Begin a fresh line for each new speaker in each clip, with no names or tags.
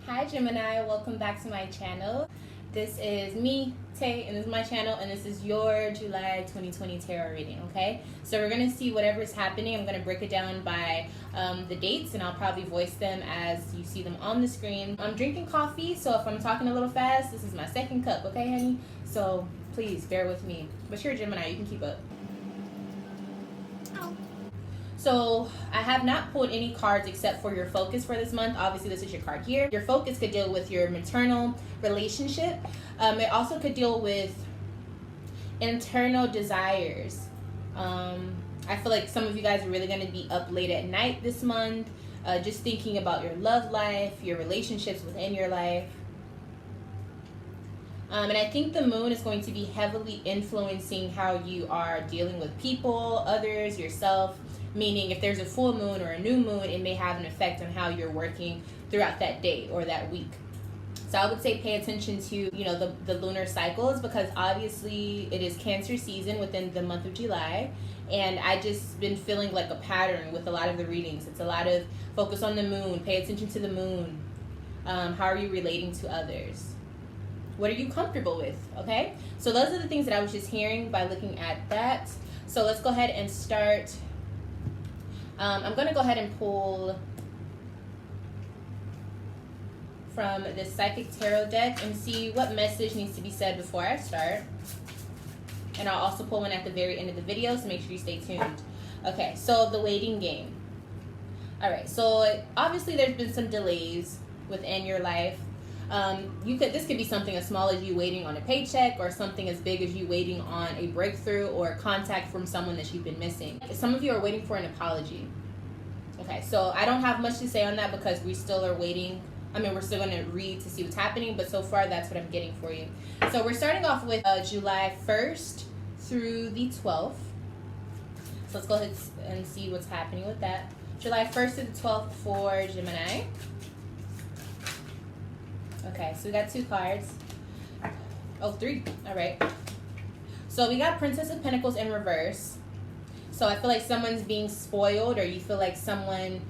Hi Gemini, welcome back to my channel. This is me, Tay, and this is my channel, and this is your July 2020 tarot reading, okay? So we're going to see whatever is happening. I'm going to break it down by the dates, and I'll probably voice them as you see them on the screen. I'm drinking coffee, so if I'm talking a little fast, this is my second cup, okay, honey? So please bear with me. But you're a Gemini, you can keep up. So I have not pulled any cards except for your focus for this month. Obviously, this is your card here. Your focus could deal with your maternal relationship. It also could deal with internal desires. I feel like some of you guys are really going to be up late at night this month, just thinking about your love life, your relationships within your life. And I think the moon is going to be heavily influencing how you are dealing with people, others, yourself. Meaning if there's a full moon or a new moon, it may have an effect on how you're working throughout that day or that week. So I would say pay attention to, the lunar cycles, because obviously it is Cancer season within the month of July. And I just been feeling like a pattern with a lot of the readings. It's a lot of focus on the moon, pay attention to the moon. How are you relating to others? What are you comfortable with? Okay, so those are the things that I was just hearing by looking at that. So let's go ahead and start. I'm going to go ahead and pull from this Psychic Tarot deck and see what message needs to be said before I start. And I'll also pull one at the very end of the video, so make sure you stay tuned. Okay, so the waiting game. Alright, so obviously there's been some delays within your life. This could be something as small as you waiting on a paycheck, or something as big as you waiting on a breakthrough or contact from someone that you've been missing. Some of you are waiting for an apology. Okay, so I don't have much to say on that because we still are waiting. We're still going to read to see what's happening, but so far that's what I'm getting for you. So we're starting off with July 1st through the 12th. So let's go ahead and see what's happening with that. July 1st to the 12th for Gemini. Okay, so we got 2 cards. Oh, 3. All right. So we got Princess of Pentacles in reverse. So I feel like someone's being spoiled, or you feel like someone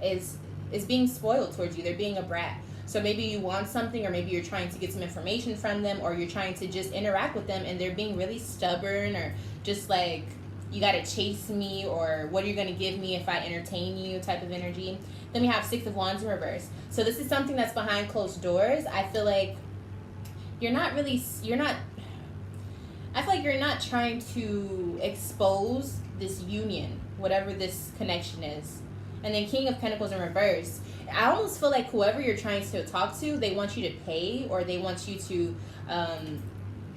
is being spoiled towards you. They're being a brat. So maybe you want something, or maybe you're trying to get some information from them, or you're trying to just interact with them, and they're being really stubborn, or just like, you got to chase me, or what are you going to give me if I entertain you type of energy. Then we have 6 of Wands in reverse. So this is something that's behind closed doors. I feel like you're not trying to expose this union, whatever this connection is. And then King of Pentacles in reverse. I almost feel like whoever you're trying to talk to, they want you to pay, or they want you to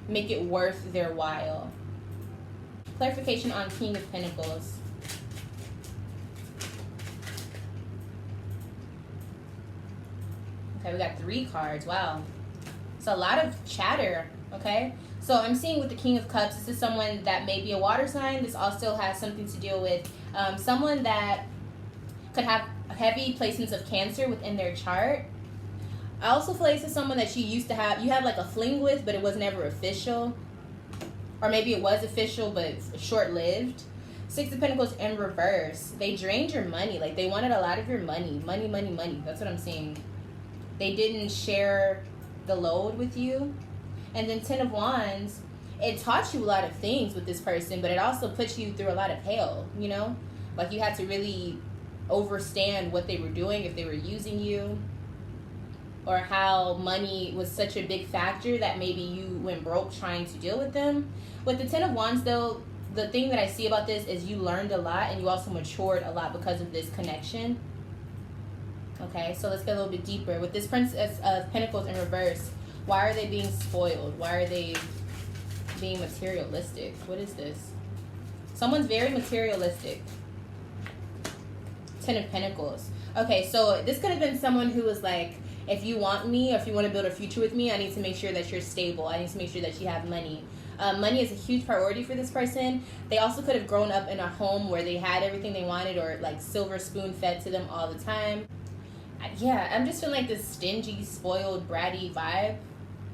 make it worth their while. Clarification on King of Pentacles. Okay, we got 3 cards. Wow. It's a lot of chatter, okay? So I'm seeing with the King of Cups, this is someone that may be a water sign. This also has something to deal with someone that could have heavy placements of Cancer within their chart. I also feel like this is someone that you had like a fling with, but it was never official. Or maybe it was official, but short-lived. 6 of Pentacles in reverse. They drained your money. Like, they wanted a lot of your money. Money, money, money. That's what I'm seeing. They didn't share the load with you. And then 10 of Wands, it taught you a lot of things with this person, but it also put you through a lot of hell, Like, you had to really understand what they were doing, if they were using you, or how money was such a big factor that maybe you went broke trying to deal with them. With the 10 of Wands, though, the thing that I see about this is you learned a lot, and you also matured a lot because of this connection. Okay, so let's get a little bit deeper. With this Princess of Pentacles in reverse, why are they being spoiled? Why are they being materialistic? What is this? Someone's very materialistic. 10 of Pentacles. Okay, so this could have been someone who was like, if you want me, or if you want to build a future with me, I need to make sure that you're stable. I need to make sure that you have money. Money is a huge priority for this person. They also could have grown up in a home where they had everything they wanted, or like silver spoon fed to them all the time. Yeah, I'm just feeling like this stingy, spoiled, bratty vibe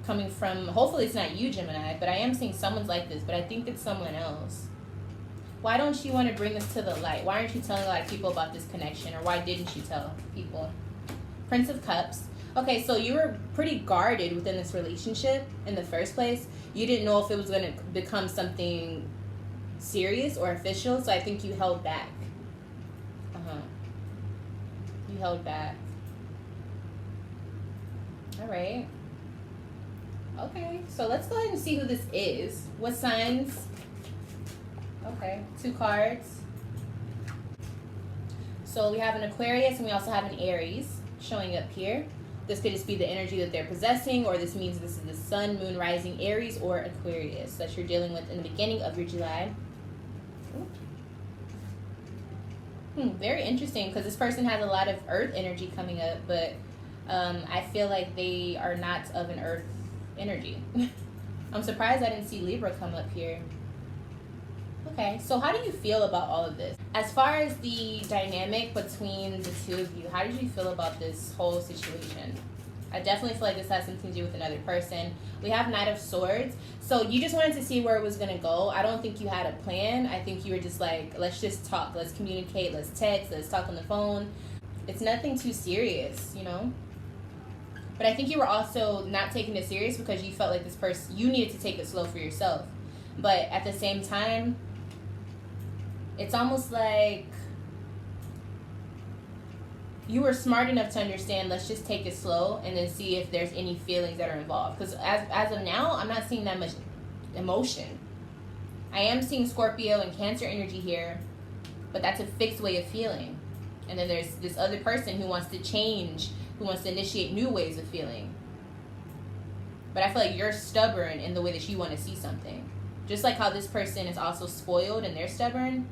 coming from, hopefully it's not you, Gemini, but I am seeing someone's like this, but I think it's someone else. Why don't you want to bring this to the light? Why aren't you telling a lot of people about this connection? Or why didn't you tell people? Prince of Cups. Okay, so you were pretty guarded within this relationship in the first place. You didn't know if it was going to become something serious or official, so I think you held back. You held back. All right. Okay, so let's go ahead and see who this is. What signs? Okay, 2 cards. So we have an Aquarius and we also have an Aries showing up here. This could just be the energy that they're possessing, or this means this is the Sun, Moon, Rising, Aries, or Aquarius that you're dealing with in the beginning of your July. Very interesting, because this person has a lot of Earth energy coming up, but I feel like they are not of an Earth energy. I'm surprised I didn't see Libra come up here. Okay, so how do you feel about all of this? As far as the dynamic between the two of you, how did you feel about this whole situation? I definitely feel like this has something to do with another person. We have Knight of Swords. So you just wanted to see where it was going to go. I don't think you had a plan. I think you were just like, let's just talk. Let's communicate. Let's text. Let's talk on the phone. It's nothing too serious, you know? But I think you were also not taking it serious because you felt like this person, you needed to take it slow for yourself. But at the same time, it's almost like you were smart enough to understand, let's just take it slow and then see if there's any feelings that are involved. Because as of now, I'm not seeing that much emotion. I am seeing Scorpio and Cancer energy here, but that's a fixed way of feeling. And then there's this other person who wants to change, who wants to initiate new ways of feeling. But I feel like you're stubborn in the way that you want to see something. Just like how this person is also spoiled and they're stubborn.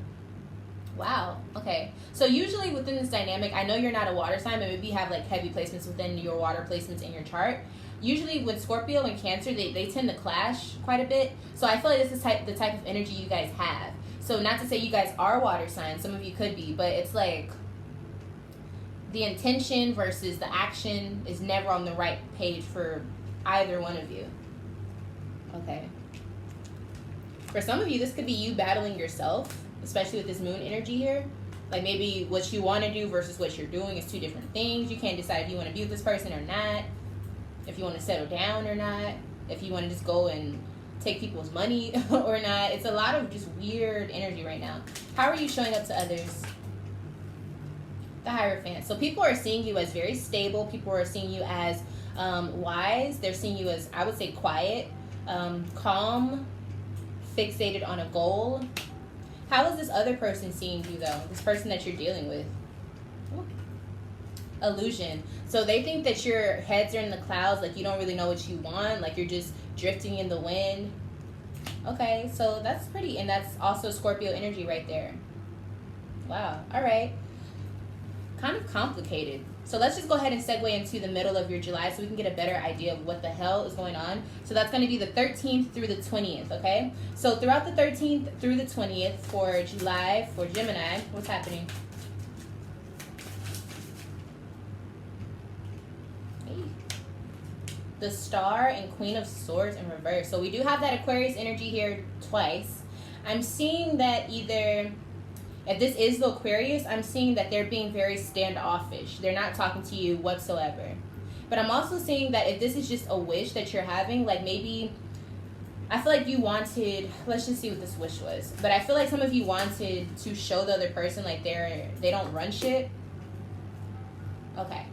Wow. Okay. So usually within this dynamic, I know you're not a water sign, but maybe you have like heavy placements within your water placements in your chart. Usually with Scorpio and Cancer, they tend to clash quite a bit. So I feel like this is the type of energy you guys have. So not to say you guys are water signs, some of you could be, but it's like the intention versus the action is never on the right page for either one of you. Okay. For some of you, this could be you battling yourself, especially with this moon energy here. Like maybe what you want to do versus what you're doing is 2 different things. You can't decide if you want to be with this person or not, if you want to settle down or not, if you want to just go and take people's money or not. It's a lot of just weird energy right now. How are you showing up to others? The Hierophant. So people are seeing you as very stable. People are seeing you as wise. They're seeing you as, I would say, quiet, calm, fixated on a goal. How is this other person seeing you, though? This person that you're dealing with? Illusion. So they think that your heads are in the clouds, like you don't really know what you want, like you're just drifting in the wind. Okay, so that's pretty, and that's also Scorpio energy right there. Wow. All right. Kind of complicated. So let's just go ahead and segue into the middle of your July so we can get a better idea of what the hell is going on. So that's going to be the 13th through the 20th, okay? So throughout the 13th through the 20th for July, for Gemini, what's happening? Hey. The Star and Queen of Swords in reverse. So we do have that Aquarius energy here twice. I'm seeing that either... If this is the Aquarius, I'm seeing that they're being very standoffish. They're not talking to you whatsoever. But I'm also seeing that if this is just a wish that you're having, like maybe, I feel like you wanted, let's just see what this wish was. But I feel like some of you wanted to show the other person like they don't run shit. Okay.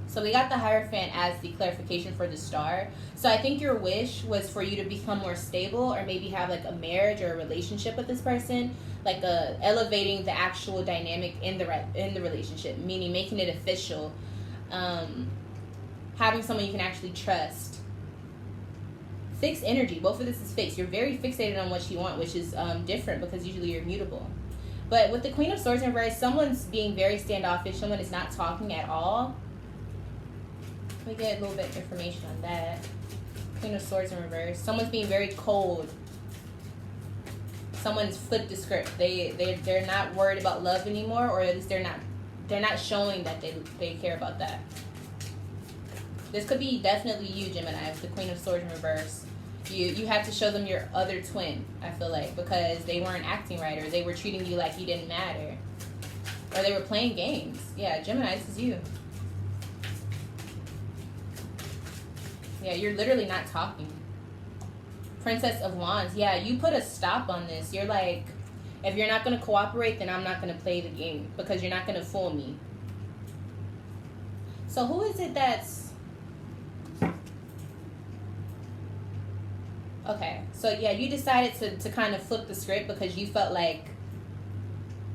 So we got the Hierophant as the clarification for the Star. So I think your wish was for you to become more stable or maybe have like a marriage or a relationship with this person. Like elevating the actual dynamic in the relationship, meaning making it official, having someone you can actually trust. Fixed energy, both of this is fixed. You're very fixated on what you want, which is different because usually you're mutable. But with the Queen of Swords in reverse, someone's being very standoffish. Someone is not talking at all. Let me get a little bit of information on that. Queen of Swords in reverse. Someone's being very cold. Someone's flipped the script. They're not worried about love anymore, or at least they're not showing that they care about that. This could be definitely you, Gemini, with the Queen of Swords in reverse. You have to show them your other twin, I feel like, because they weren't acting right, or they were treating you like you didn't matter, or they were playing games. Yeah, Gemini, this is you. Yeah, you're literally not talking. Princess of Wands. Yeah, you put a stop on this. You're like, if you're not going to cooperate, then I'm not going to play the game because you're not going to fool me. So who is it that's... Okay, so yeah, you decided to kind of flip the script because you felt like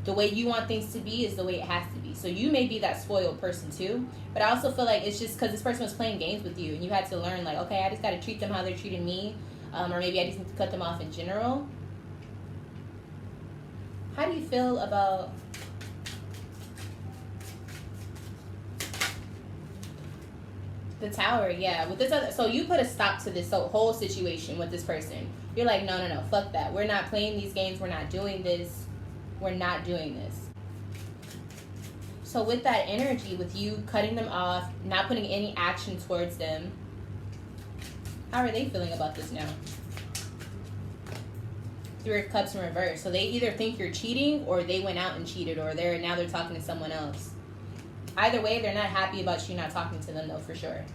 the way you want things to be is the way it has to be. So you may be that spoiled person too, but I also feel like it's just because this person was playing games with you and you had to learn like, okay, I just got to treat them how they're treating me, or maybe I just need to cut them off in general. How do you feel about... The Tower? Yeah, with this other... So you put a stop to this whole situation with this person. You're like, no, fuck that. We're not playing these games. We're not doing this. We're not doing this. So with that energy, with you cutting them off, not putting any action towards them, how are they feeling about this now? Three of Cups in reverse. So they either think you're cheating or they went out and cheated, or now they're talking to someone else. Either way, they're not happy about you not talking to them though, for sure.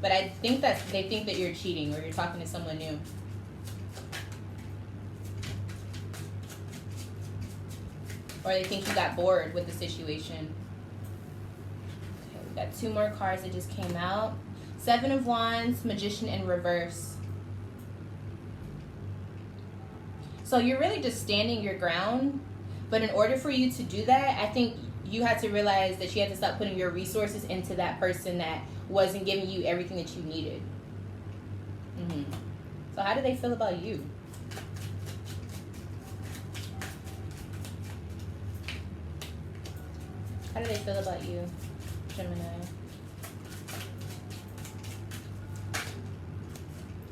But I think that they think that you're cheating or you're talking to someone new. Or they think you got bored with the situation. Okay, we got 2 more cards that just came out. 7 of Wands, Magician in reverse. So you're really just standing your ground. But in order for you to do that, I think you had to realize that you had to stop putting your resources into that person that wasn't giving you everything that you needed. So how do they feel about you? How do they feel about you, Gemini?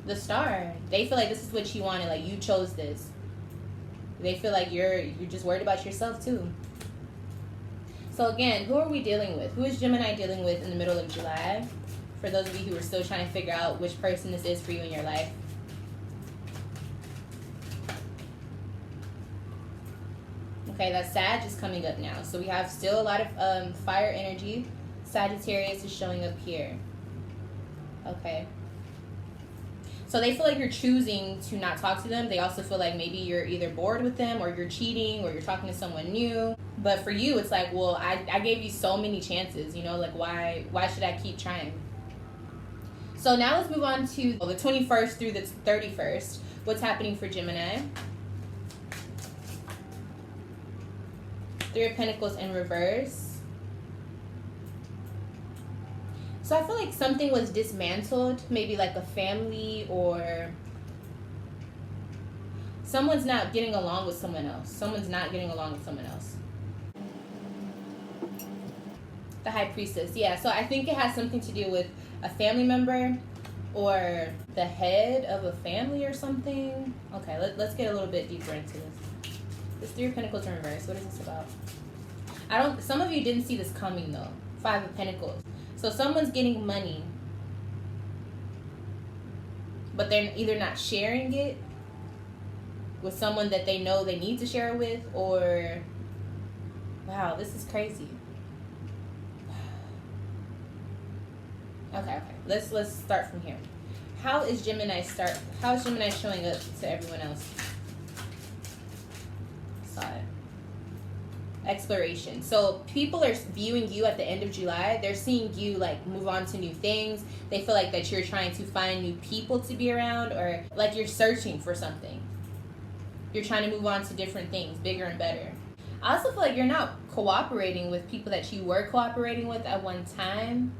The Star. They feel like this is what you wanted, like you chose this. They feel like you're just worried about yourself too. So again, who are we dealing with? Who is Gemini dealing with in the middle of July? For those of you who are still trying to figure out which person this is for you in your life. Okay, that Sag is coming up now. So we have still a lot of fire energy. Sagittarius is showing up here. Okay. So they feel like you're choosing to not talk to them. They also feel like maybe you're either bored with them or you're cheating or you're talking to someone new. But for you, it's like, well, I gave you so many chances, you know, like why should I keep trying? So now let's move on to the 21st through the 31st. What's happening for Gemini? 3 of Pentacles in reverse. So I feel like something was dismantled, maybe like a family or someone's not getting along with someone else. Someone's not getting along with someone else. The High Priestess, yeah. So I think it has something to do with a family member or the head of a family or something. Okay, let's get a little bit deeper into this. This 3 of Pentacles in reverse, what is this about? Some of you didn't see this coming though. 5 of Pentacles. So someone's getting money, but they're either not sharing it with someone that they know they need to share it with, or, wow, this is crazy. Okay. Let's start from here. How is Gemini showing up to everyone else? Saw it. Exploration. So people are viewing you at the end of July. They're seeing you like move on to new things. They feel like that you're trying to find new people to be around, or like you're searching for something. You're trying to move on to different things, bigger and better. I also feel like you're not cooperating with people that you were cooperating with at one time.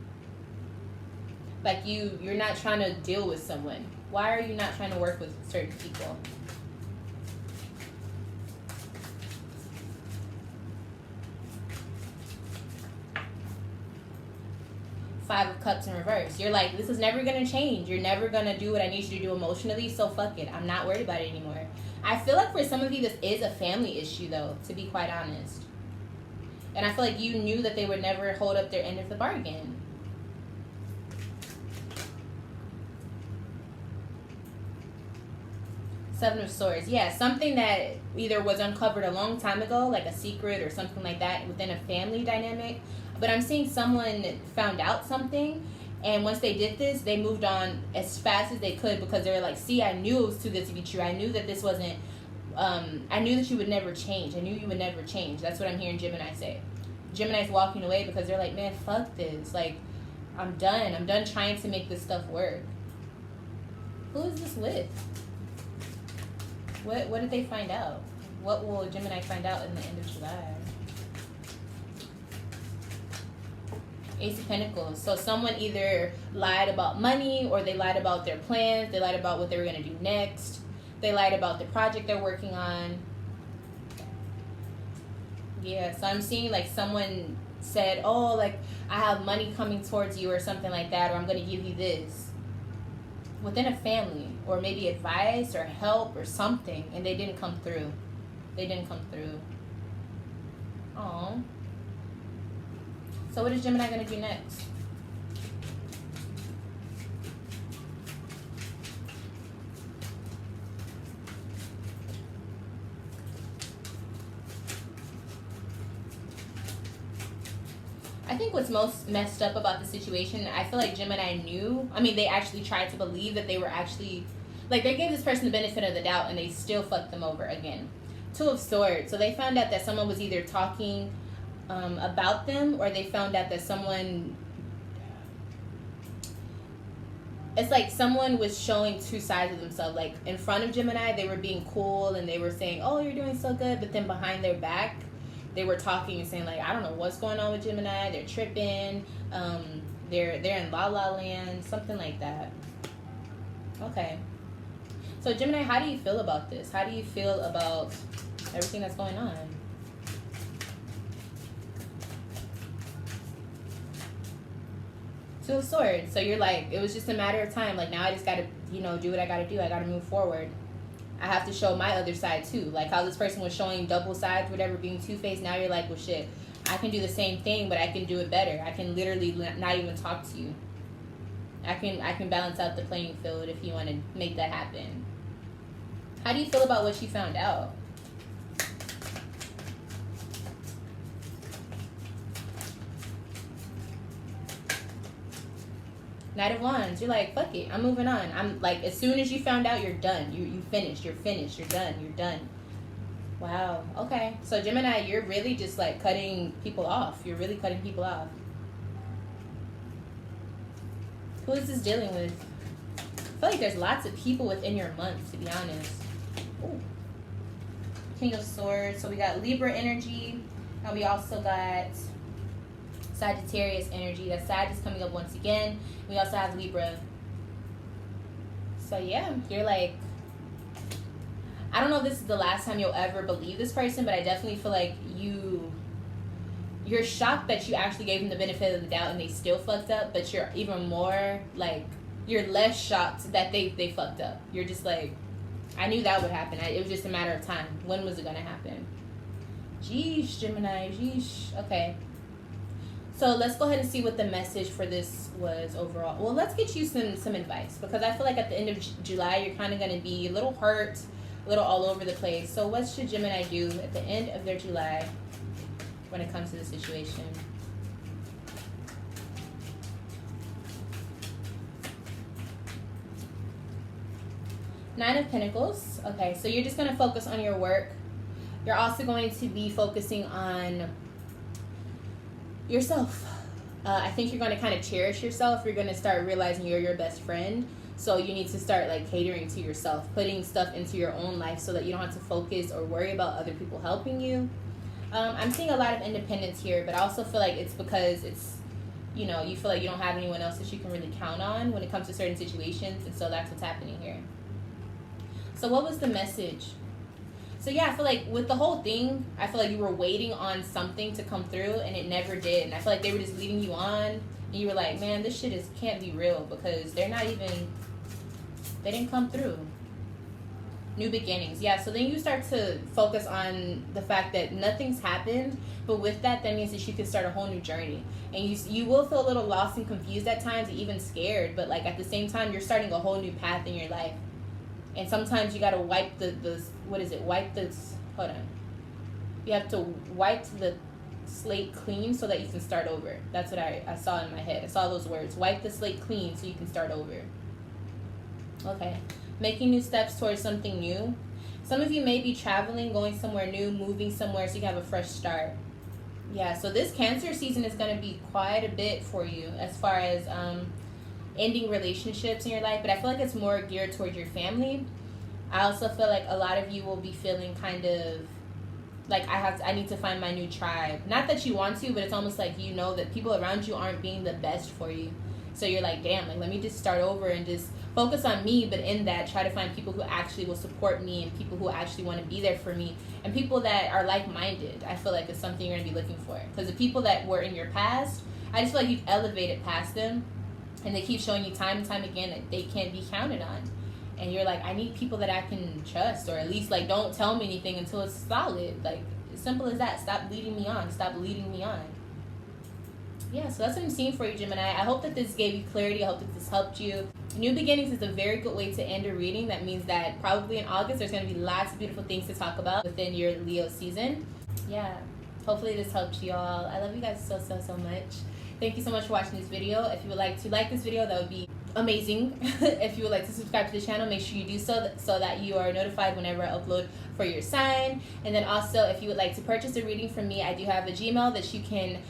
Like you're not trying to deal with someone. Why are you not trying to work with certain people? Five of Cups in reverse. You're like, this is never going to change. You're never going to do what I need you to do emotionally, so fuck it. I'm not worried about it anymore. I feel like for some of you, this is a family issue, though, to be quite honest. And I feel like you knew that they would never hold up their end of the bargain. Seven of Swords. Yeah, something that either was uncovered a long time ago, like a secret or something like that within a family dynamic. But I'm seeing someone found out something, and once they did this, they moved on as fast as they could because they were like, see, I knew it was too good to be true. I knew that this wasn't, I knew that you would never change. I knew you would never change. That's what I'm hearing Gemini say. Gemini's walking away because they're like, man, fuck this. Like, I'm done. I'm done trying to make this stuff work. Who is this with? What did they find out? What will Gemini find out in the end of July? Ace of Pentacles. So someone either lied about money, or they lied about their plans. They lied about what they were going to do next. They lied about the project they're working on. Yeah, so I'm seeing like someone said, oh, like I have money coming towards you or something like that, or I'm going to give you this. Within a family, or maybe advice or help or something, and they didn't come through. They didn't come through. Oh. So what is Gemini going to do next? I think what's most messed up about the situation, I feel like Gemini knew. I mean, they actually tried to believe that they were actually, like, they gave this person the benefit of the doubt, and they still fucked them over again. Two of Swords. So they found out that someone was either talking about them, or they found out that someone, it's like someone was showing two sides of themselves. Like, in front of Gemini, they were being cool, and they were saying, oh, you're doing so good, but then behind their back, they were talking and saying, like, I don't know what's going on with Gemini. They're tripping. They're in la la land, something like that. Okay. So Gemini, how do you feel about this? How do you feel about everything that's going on? Two of Swords. So you're like, it was just a matter of time. Like, now I just got to, do what I got to do. I got to move forward. I have to show my other side too. Like how this person was showing double sides, whatever, being two-faced. Now you're like, well, shit, I can do the same thing, but I can do it better. I can literally not even talk to you. I can balance out the playing field if you want to make that happen. How do you feel about what you found out? Knight of Wands. You're like, fuck it, I'm moving on. I'm like, as soon as you found out, you're done. You finished. You're finished. You're done. You're done. Wow. Okay. So Gemini, you're really just like cutting people off. You're really cutting people off. Who is this dealing with? I feel like there's lots of people within your month, to be honest. Ooh. King of Swords. So we got Libra energy, and we also got Sagittarius energy. That Sag is coming up once again. We also have Libra. So yeah, you're like, I don't know if this is the last time you'll ever believe this person, but I definitely feel like you're shocked that you actually gave them the benefit of the doubt and they still fucked up, but you're even more like, you're less shocked that they fucked up. You're just like, I knew that would happen. It was just a matter of time. When was it gonna happen? Jeesh, Gemini, jeesh. Okay. So let's go ahead and see what the message for this was overall. Well, let's get you some advice, because I feel like at the end of July, you're kind of going to be a little hurt, a little all over the place. So what should Gemini do at the end of their July when it comes to the situation? Nine of Pentacles. Okay, so you're just going to focus on your work. You're also going to be focusing on yourself. I think you're going to kind of cherish yourself. You're going to start realizing you're your best friend. So you need to start like catering to yourself, putting stuff into your own life so that you don't have to focus or worry about other people helping you. I'm seeing a lot of independence here, but I also feel like it's because it's, you feel like you don't have anyone else that you can really count on when it comes to certain situations. And so that's what's happening here. So what was the message? So yeah, I feel like with the whole thing, I feel like you were waiting on something to come through and it never did. And I feel like they were just leading you on and you were like, man, this shit can't be real, because they didn't come through. New beginnings. Yeah, so then you start to focus on the fact that nothing's happened, but with that means that you can start a whole new journey. And you will feel a little lost and confused at times, even scared, but like at the same time, you're starting a whole new path in your life. And sometimes you got to wipe the what is it? Wipe the, hold on. You have to wipe the slate clean so that you can start over. That's what I saw in my head. I saw those words. Wipe the slate clean so you can start over. Okay. Making new steps towards something new. Some of you may be traveling, going somewhere new, moving somewhere so you can have a fresh start. Yeah, so this Cancer season is going to be quite a bit for you as far as ending relationships in your life, but I feel like it's more geared towards your family. I also feel like a lot of you will be feeling kind of like I need to find my new tribe. Not that you want to, but it's almost like you know that people around you aren't being the best for you. So you're like, damn, like let me just start over and just focus on me, but in that try to find people who actually will support me and people who actually want to be there for me and people that are like-minded. I feel like it's something you're going to be looking for. Because the people that were in your past, I just feel like you've elevated past them and they keep showing you time and time again that they can't be counted on. And you're like, I need people that I can trust, or at least like don't tell me anything until it's solid. Like as simple as that. Stop leading me on. Stop leading me on. Yeah, so that's what I'm seeing for you, Gemini. I hope that this gave you clarity. I hope that this helped you. New beginnings is a very good way to end a reading. That means that probably in August there's going to be lots of beautiful things to talk about within your Leo season. Yeah, hopefully this helped you all. I love you guys so much. Thank you so much for watching this video. If you would like to like this video, that would be amazing. If you would like to subscribe to the channel, make sure you do so that you are notified whenever I upload for your sign. And then also, if you would like to purchase a reading from me, I do have a Gmail that you can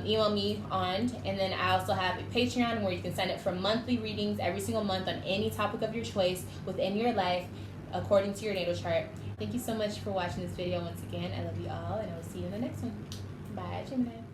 email me on, and then I also have a Patreon where you can sign up for monthly readings every single month on any topic of your choice within your life according to your natal chart. Thank you so much for watching this video once again. I love you all, and I will see you in the next one. Bye, Gemini.